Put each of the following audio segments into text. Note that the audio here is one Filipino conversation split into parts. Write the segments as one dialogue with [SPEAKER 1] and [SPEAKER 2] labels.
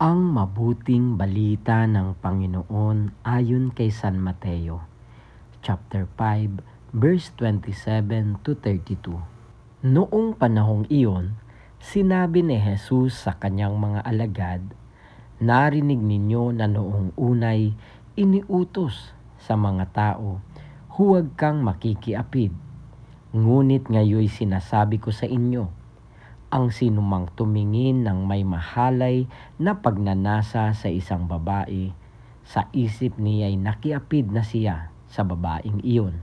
[SPEAKER 1] Ang mabuting balita ng Panginoon ayon kay San Mateo, chapter 5, verse 27 to 32. Noong panahong iyon, sinabi ni Jesus sa kanyang mga alagad, "Narinig ninyo na noong unay iniutos sa mga tao, huwag kang makikiapid. Ngunit ngayoy sinasabi ko sa inyo, ang sinumang tumingin ng may mahalay na pagnanasa sa isang babae, sa isip niya'y nakiapid na siya sa babaeng iyon.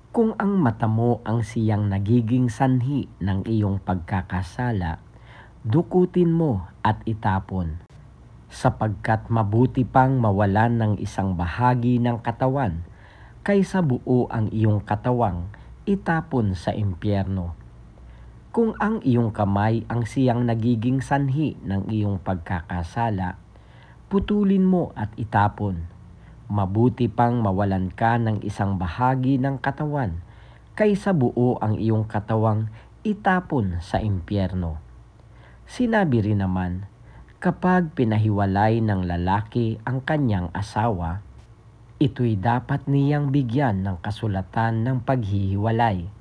[SPEAKER 1] Kung ang mata mo ang siyang nagiging sanhi ng iyong pagkakasala, dukutin mo at itapon, sapagkat mabuti pang mawalan ng isang bahagi ng katawan, kaysa buo ang iyong katawang itapon sa impyerno. Kung ang iyong kamay ang siyang nagiging sanhi ng iyong pagkakasala, putulin mo at itapon. Mabuti pang mawalan ka ng isang bahagi ng katawan, kaysa buo ang iyong katawang itapon sa impyerno." Sinabi rin naman, kapag pinahiwalay ng lalaki ang kanyang asawa, ito'y dapat niyang bigyan ng kasulatan ng paghihiwalay.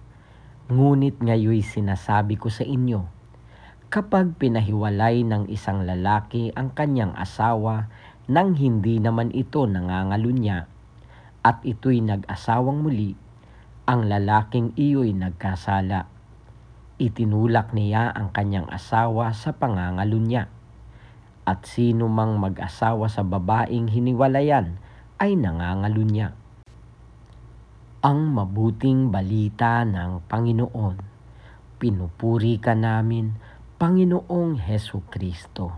[SPEAKER 1] Ngunit ngayoy sinasabi ko sa inyo, kapag pinahiwalay ng isang lalaki ang kanyang asawa nang hindi naman ito nangangalunya, at ito'y nag-asawang muli, ang lalaking iyo'y nagkasala. Itinulak niya ang kanyang asawa sa pangangalunya. At sino mang mag-asawa sa babaeng hiniwalayan ay nangangalunya. Ang mabuting balita ng Panginoon. Pinupuri ka namin, Panginoong Hesukristo.